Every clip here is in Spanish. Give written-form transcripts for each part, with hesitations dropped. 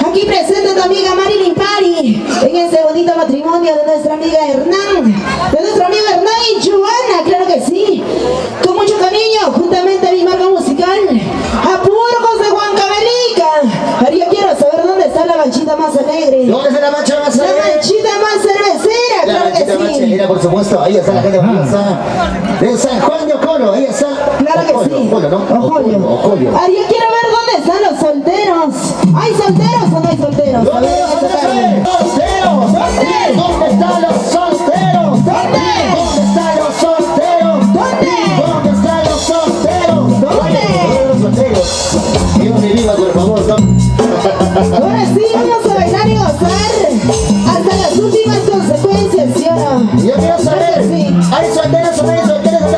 Aquí presenta tu amiga Marilyn Pari en este bonito matrimonio de nuestra amiga Hernán y Yobana, claro que sí. Con mucho cariño, juntamente a mi marca musical, a Purgos de Huancabamba. Pero yo quiero saber dónde está la manchita más alegre. ¿Dónde está la mancha más alegre? La manchita más cervecera, claro que sí. Manchera, por supuesto, ahí está la gente de San Juan de Occollo, ahí está. Claro que sí. Occollo, ¿no? Occollo. Ahora yo quiero ver dónde están los solteros. ¿Hay solteros o no hay solteros? ¿Dónde están los solteros? ¿Dónde están los solteros? ¿Dónde? ¿Dónde están los solteros? ¿Dónde? ¿Dónde están los solteros? ¿Dónde? Los solteros. Dios me viva, por favor, ¿no? Ahora sí, vamos a bailar y gozar hasta las últimas consecuencias, ¿sí o no? Yo quiero saber, Sí. ¿hay solteros o no hay solteros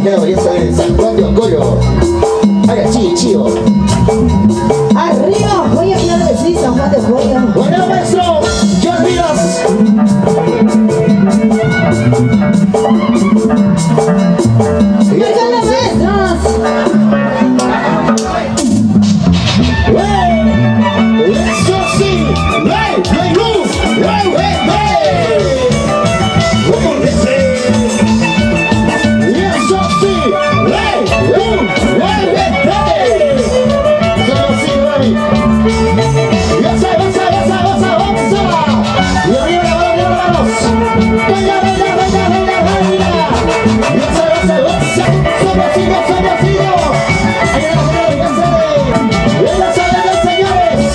quedado belleza de San Juan de Occollo. Vaya, chío. Arriba, voy a hablar de sí, San Juan de Occollo. Bueno, maestro, ¿qué olvidas? ¡Marcando maestros! ¡Eso sí! ¡Hey! ¡Hey! ¡Hey! ¡Hey! ¿Cómo dice? ¡Eso sí! ¡Hey! ¡Hey! ¡Hey! ¡Solo sí, hey! ¡Goza! ¡Y arriba, vamos! ¡Baila! ¡Goza! ¡Somos hijos! ¡Allá no se señores!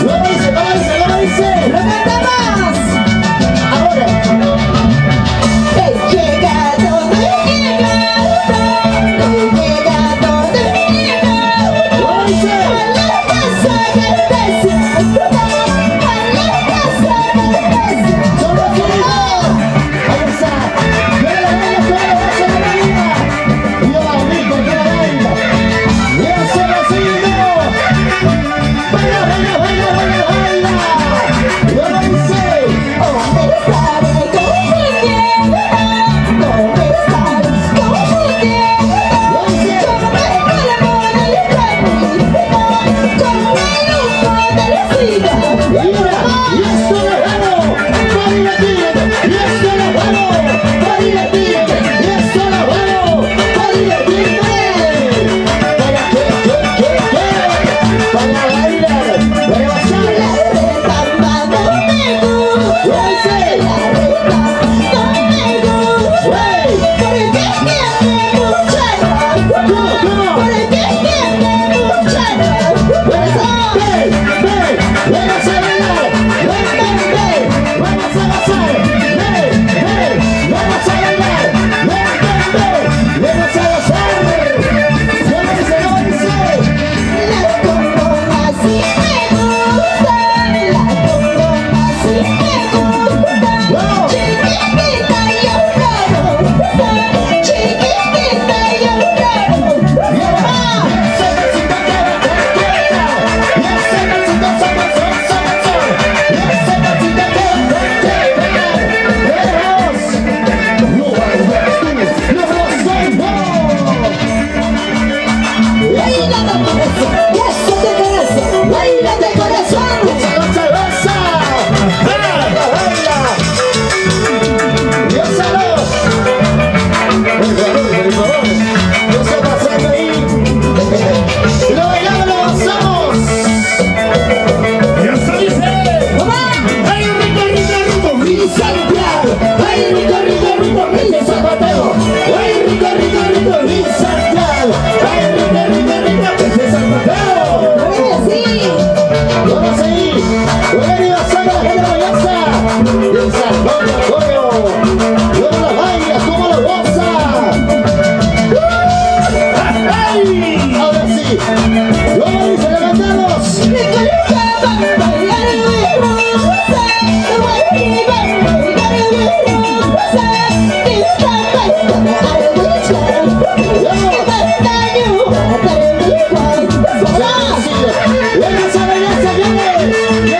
¡Lo dice! ¡Lo cantamos! Ahora. He llegado, Lo dice. a la casa del desierto, a la casa del desierto. Somos hijos. Ahí está. ¡Baila! ¡Y yo bonito que la baila! ¡Y yo somos hijos! ¡Baila! ¡Y yo lo dice! ¿Dónde estaré confundiendo? ¿Dónde estaré confundiendo? Lo dice. Con el polvo del camino, con el humo de la ciudad. Y ahora, y esto lo hago para divertirme, y esto lo hago para divertirme, y esto lo hago para divertirme. ¿Para qué? Para bailar, para gozar. La retamba no me gusta, Lo dice. la retamba no me gusta, ¡Hey! porque tiene mucha rabia, ¿Cómo? porque tiene mucha rabia. Vamos a bailar, vamos a gozar, vamos a bailar, vamos a gozar, ¿Cómo dice? La condona sí me gusta, la condona sí me gusta. ¡Vamos! Chiquitita y aurora, chiquitita y aurora. Y ahora, y esa casita que va tranquila, y esa casita somos, y esa casita que va tranquila. ¡Vamos! ¡No vayas tú! ¡No vamos! Baila de corazón, eso de corazón, baila de corazón. ¡Goza! ¡Baila! ¡Gózalo! ¡El favor! ¿Qué está pasando ahí? ¡Lo bailamos, lo gozamos! ¡Y eso dice! ¡Ay, rico! ¡Mi Santiago! ¡Ay, rico! ¡Mi zapateo! ¡Ay, rico! ¡Mi Santiago! ¡Ay, rico! ¡Ese zapateo! Sí, Vamos ahí, bueno, Sábado, la balanza del San Juan de Occollo. Luego la baila, ¿cómo lo goza? ¡Ay! Ahora sí, luego dice, levantamos. me colocaba bailar de rosa, arriba bailar de rosa. Esta baila de arbucha, Vamos a bailar, señores. Y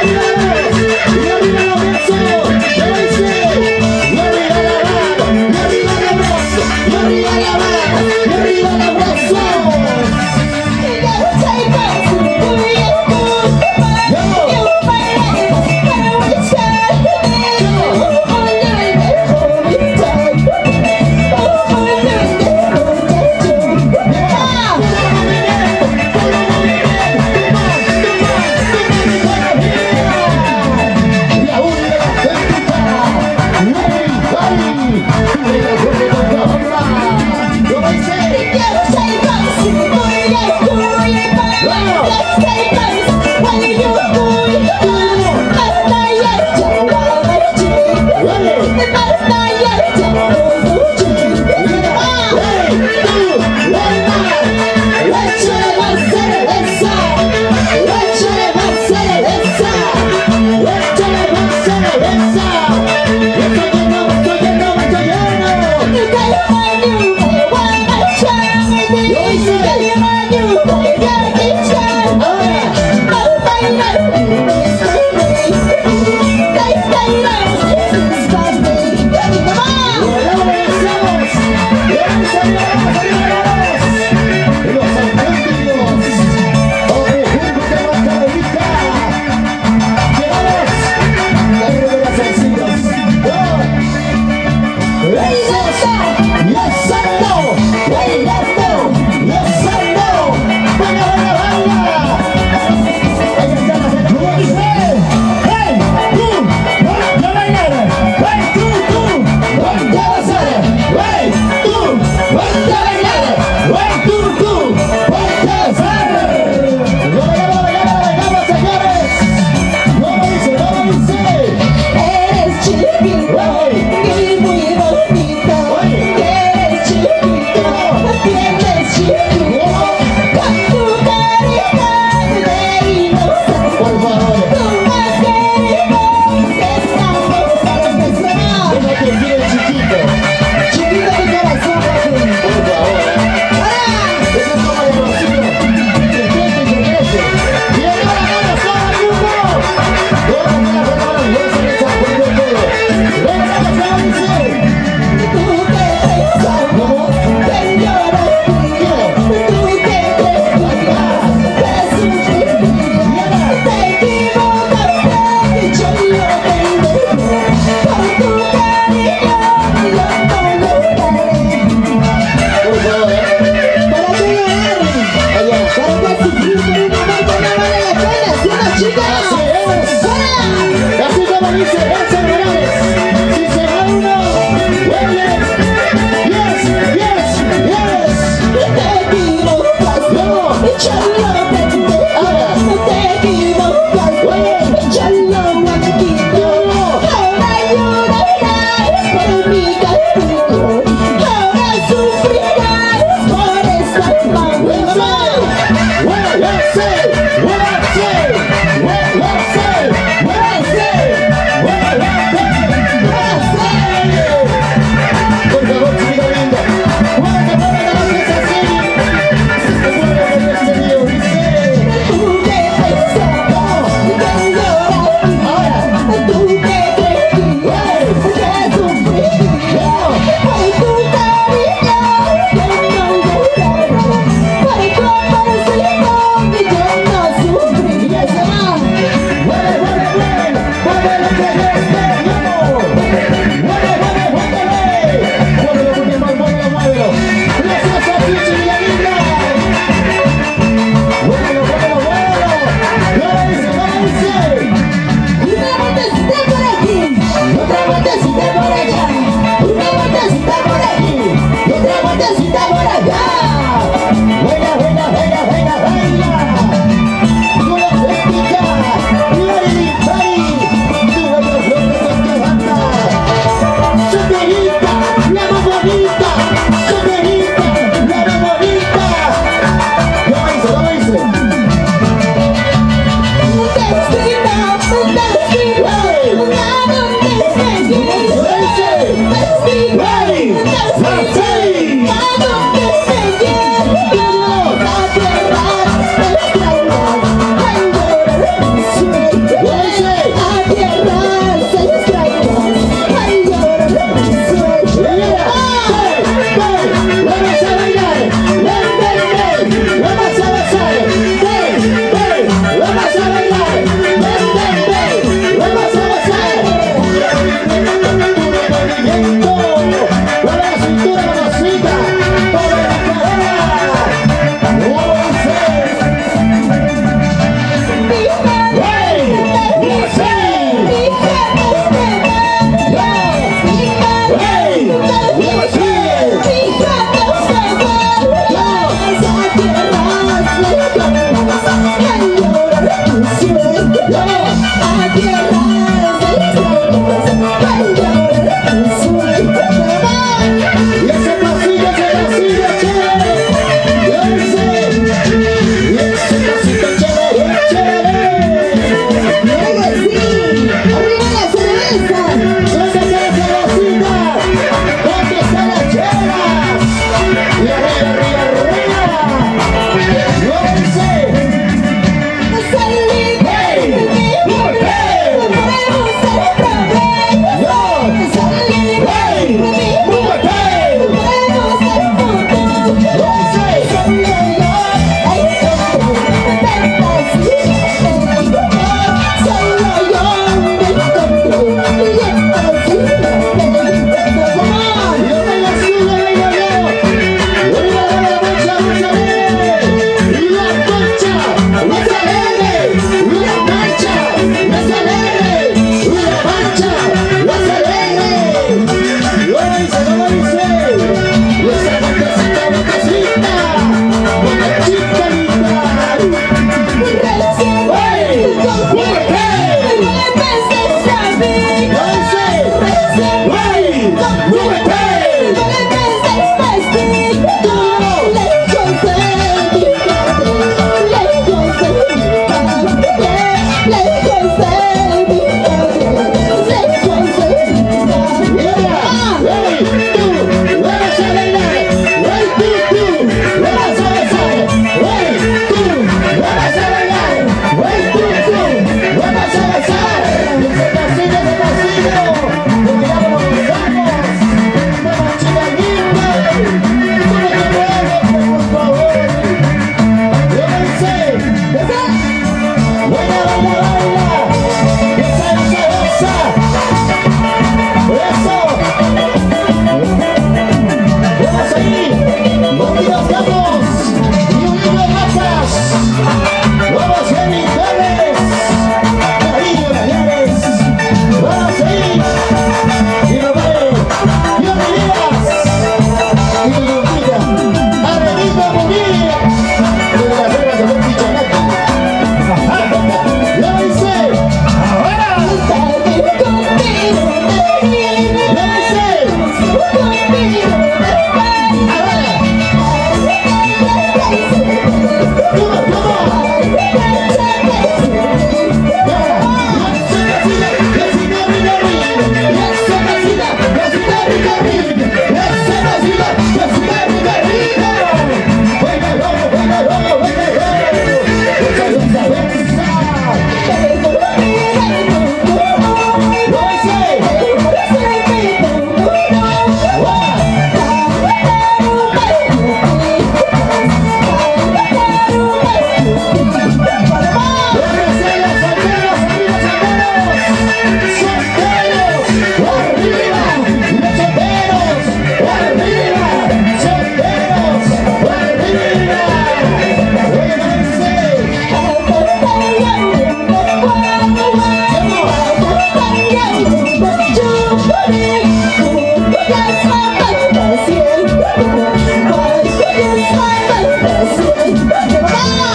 arriba los brazos. ¿Qué dice? Y arriba la mano, y arriba los brazos, y arriba la mano, y arriba los brazos.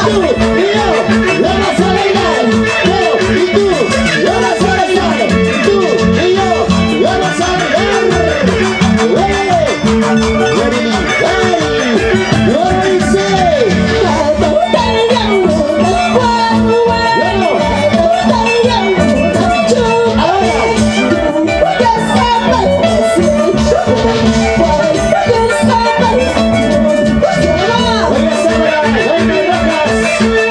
tú y yo vamos a bailar. Yo y tú vamos a bailar. Tú y yo vamos a bailar. Marilyn Pari, lo dice. Rojas.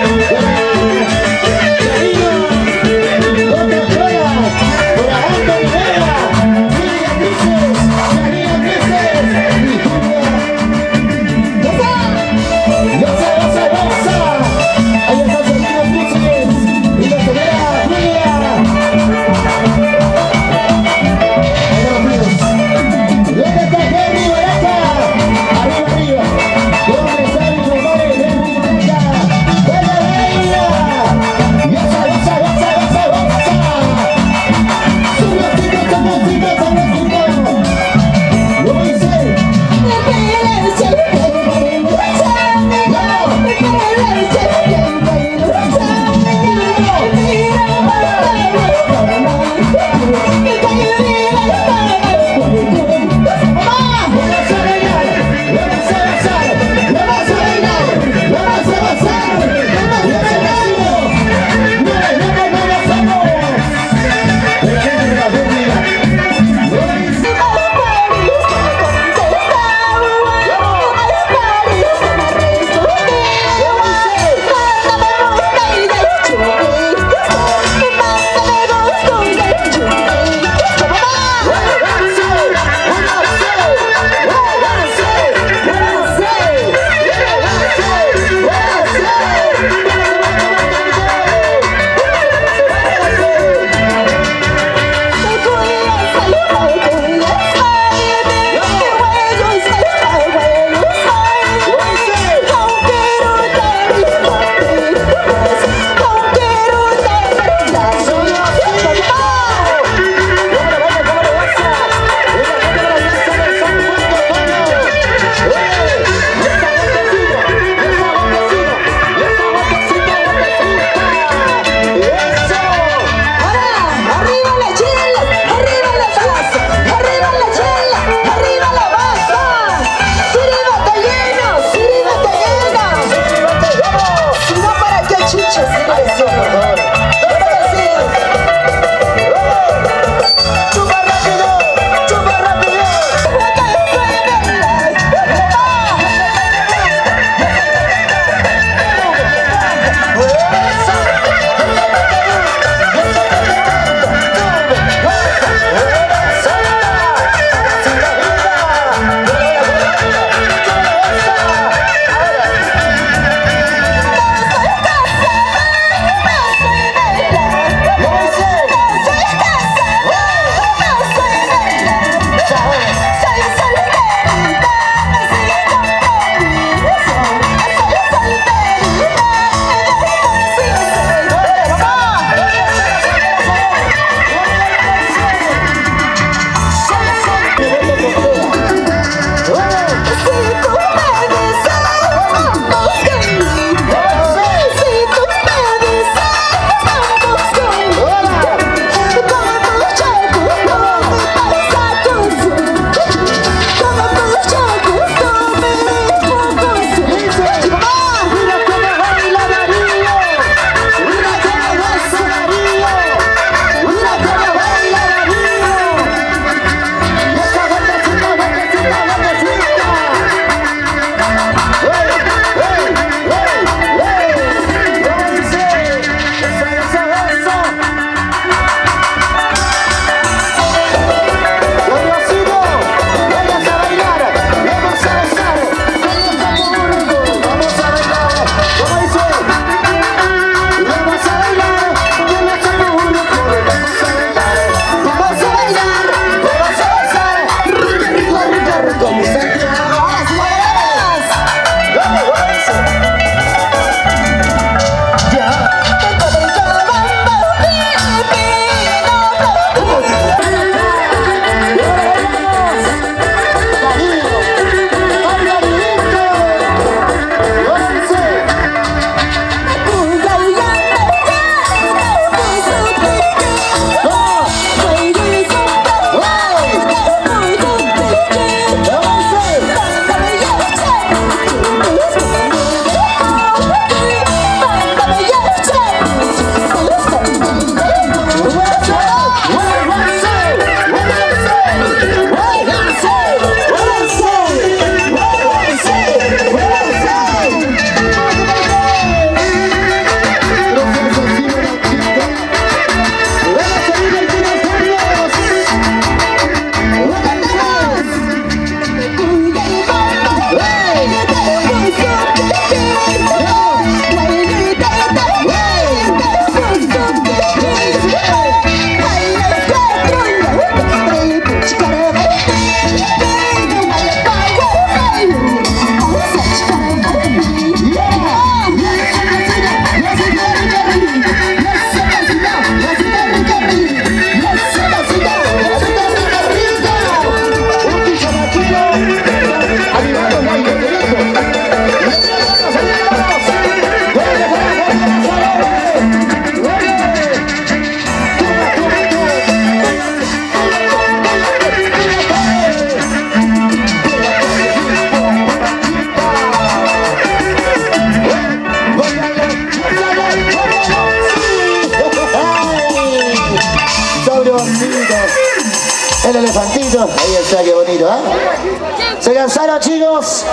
elefantito. El elefantito. Ahí está, qué bonito, ¿eh? ¿Se cansaron, chicos?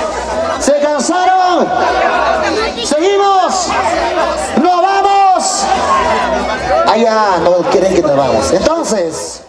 ¿Se cansaron? ¿Seguimos? ¡Nos vamos! Allá no quieren que nos vamos. Entonces...